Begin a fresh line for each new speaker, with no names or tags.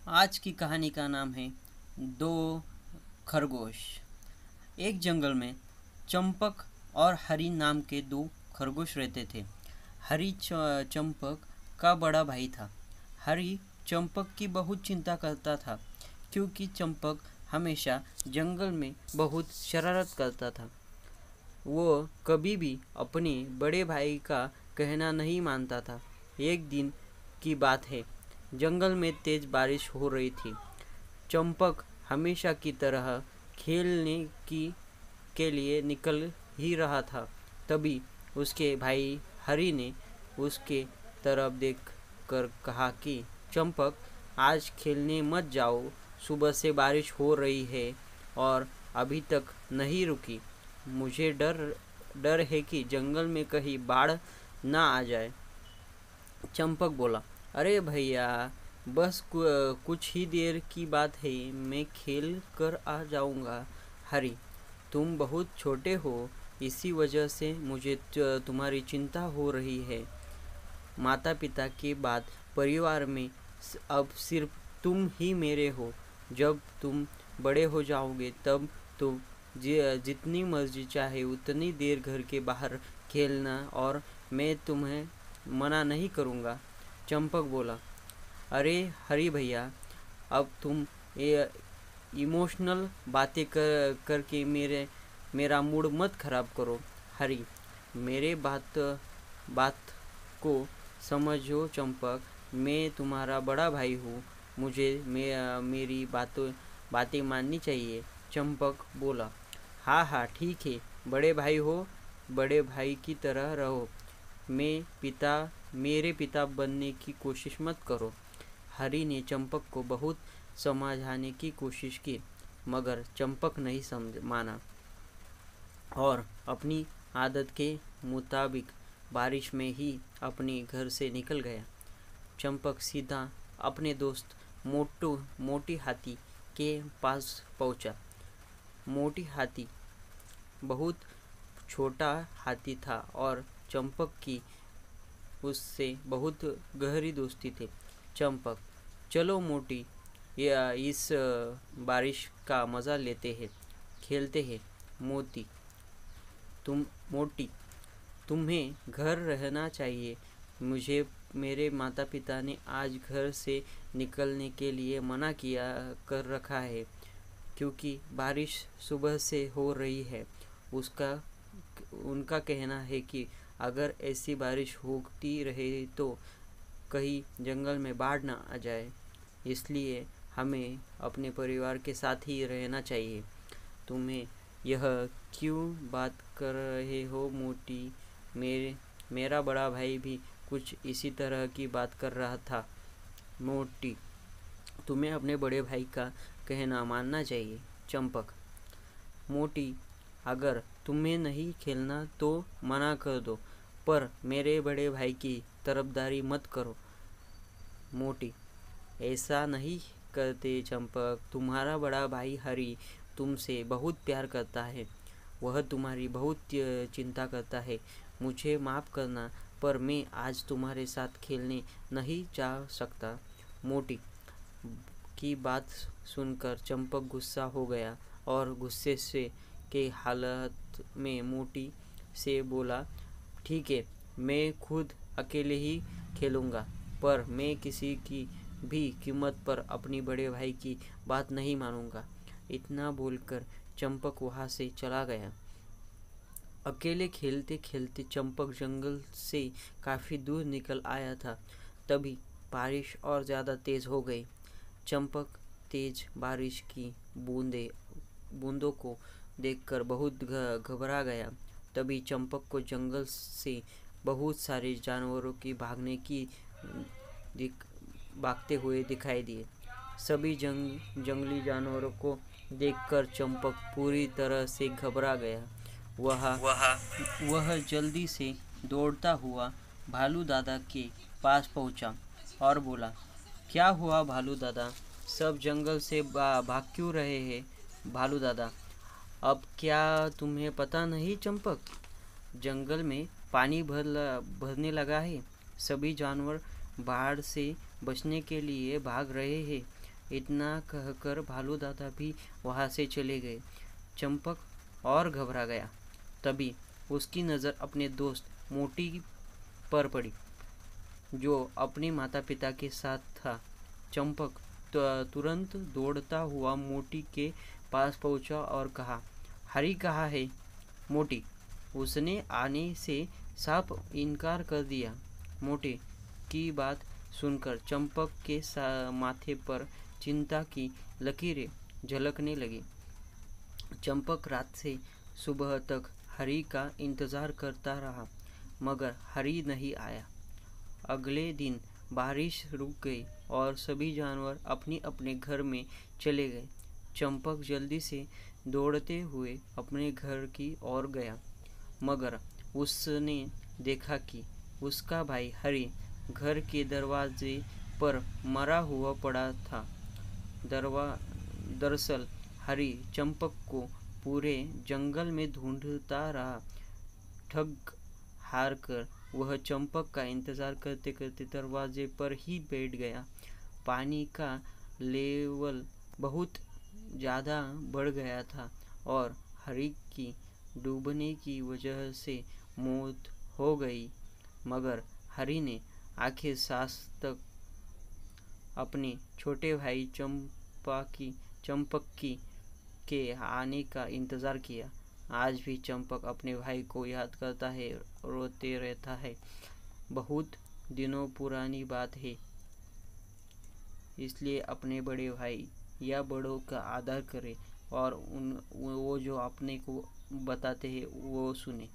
आज की कहानी का नाम है दो खरगोश। एक जंगल में चंपक और हरी नाम के दो खरगोश रहते थे। हरी चंपक का बड़ा भाई था। हरी चंपक की बहुत चिंता करता था क्योंकि चंपक हमेशा जंगल में बहुत शरारत करता था। वो कभी भी अपने बड़े भाई का कहना नहीं मानता था। एक दिन की बात है, जंगल में तेज बारिश हो रही थी। चंपक हमेशा की तरह खेलने की के लिए निकल ही रहा था। तभी उसके भाई हरी ने उसके तरफ देख कर कहा कि चंपक, आज खेलने मत जाओ, सुबह से बारिश हो रही है और अभी तक नहीं रुकी। मुझे डर डर है कि जंगल में कहीं बाढ़ ना आ जाए। चंपक बोला, अरे भैया, बस कुछ ही देर की बात है, मैं खेल कर आ जाऊंगा। हरी, तुम बहुत छोटे हो, इसी वजह से मुझे तुम्हारी चिंता हो रही है। माता पिता के बाद परिवार में अब सिर्फ तुम ही मेरे हो। जब तुम बड़े हो जाओगे तब तुम जितनी मर्जी चाहे उतनी देर घर के बाहर खेलना और मैं तुम्हें मना नहीं करूँगा। चंपक बोला, अरे हरी भैया, अब तुम ये इमोशनल बातें करके मेरा मूड मत खराब करो। हरी, मेरे बात को समझो चंपक, मैं तुम्हारा बड़ा भाई हूँ, मुझे मेरी बातें माननी चाहिए। चंपक बोला, हाँ हाँ ठीक है, बड़े भाई हो, बड़े भाई की तरह रहो। मेरे पिता बनने की कोशिश मत करो। हरी ने चंपक को बहुत समझाने की कोशिश की, मगर चंपक नहीं माना और अपनी आदत के मुताबिक बारिश में ही अपने घर से निकल गया। चंपक सीधा अपने दोस्त मोटी हाथी के पास पहुंचा। मोटी हाथी बहुत छोटा हाथी था और चंपक की उससे बहुत गहरी दोस्ती थी। चंपक, चलो मोटी, या इस बारिश का मज़ा लेते हैं, खेलते हैं। मोती मोटी, तुम्हें घर रहना चाहिए। मुझे मेरे माता पिता ने आज घर से निकलने के लिए मना किया कर रखा है क्योंकि बारिश सुबह से हो रही है। उनका कहना है कि अगर ऐसी बारिश होती रहे तो कहीं जंगल में बाढ़ ना आ जाए, इसलिए हमें अपने परिवार के साथ ही रहना चाहिए। तुम्हें यह क्यों बात कर रहे हो मोटी? मेरा बड़ा भाई भी कुछ इसी तरह की बात कर रहा था। मोटी, तुम्हें अपने बड़े भाई का कहना मानना चाहिए। चंपक, मोटी, अगर तुम्हें नहीं खेलना तो मना कर दो, पर मेरे बड़े भाई की तरफदारी मत करो। मोटी, ऐसा नहीं करते चंपक, तुम्हारा बड़ा भाई हरी तुमसे बहुत प्यार करता है, वह तुम्हारी बहुत चिंता करता है। मुझे माफ़ करना, पर मैं आज तुम्हारे साथ खेलने नहीं जा सकता। मोटी की बात सुनकर चंपक गुस्सा हो गया और गुस्से से के हालत में मोटी से बोला, ठीक है, मैं खुद अकेले ही खेलूँगा, पर मैं किसी की भी कीमत पर अपनी बड़े भाई की बात नहीं मानूंगा। इतना बोलकर चंपक वहाँ से चला गया। अकेले खेलते खेलते चंपक जंगल से काफ़ी दूर निकल आया था। तभी बारिश और ज़्यादा तेज़ हो गई। चंपक तेज बारिश की बूंदों को देखकर बहुत घबरा गया। तभी चंपक को जंगल से बहुत सारे जानवरों की भागते हुए दिखाई दिए। सभी जंगली जानवरों को देखकर चंपक पूरी तरह से घबरा गया। वह वह जल्दी से दौड़ता हुआ भालू दादा के पास पहुंचा और बोला, क्या हुआ भालू दादा, सब जंगल से भाग क्यों रहे हैं? भालू दादा, अब क्या तुम्हें पता नहीं चंपक, जंगल में पानी भरने लगा है, सभी जानवर बाढ़ से बचने के लिए भाग रहे हैं। इतना कहकर भालू दादा भी वहाँ से चले गए। चंपक और घबरा गया। तभी उसकी नज़र अपने दोस्त मोटी पर पड़ी, जो अपने माता पिता के साथ था। चंपक तुरंत दौड़ता हुआ मोटी के पास पहुंचा और कहा, हरी कहाँ है? मोटी, उसने आने से साफ इनकार कर दिया। मोटी की बात सुनकर चंपक के माथे पर चिंता की लकीरें झलकने लगी। चंपक रात से सुबह तक हरी का इंतज़ार करता रहा, मगर हरी नहीं आया। अगले दिन बारिश रुक गई और सभी जानवर अपने अपने घर में चले गए। चंपक जल्दी से दौड़ते हुए अपने घर की ओर गया, मगर उसने देखा कि उसका भाई हरी घर के दरवाजे पर मरा हुआ पड़ा था। दरअसल हरी चंपक को पूरे जंगल में ढूंढता रहा। ठग हार कर वह चंपक का इंतज़ार करते करते दरवाजे पर ही बैठ गया। पानी का लेवल बहुत ज़्यादा बढ़ गया था और हरी की डूबने की वजह से मौत हो गई, मगर हरी ने आखिर सांस तक अपने छोटे भाई चंपक के आने का इंतज़ार किया। आज भी चंपक अपने भाई को याद करता है, रोते रहता है। बहुत दिनों पुरानी बात है, इसलिए अपने बड़े भाई या बड़ों का आदर करें और वो जो अपने को बताते हैं वो सुने।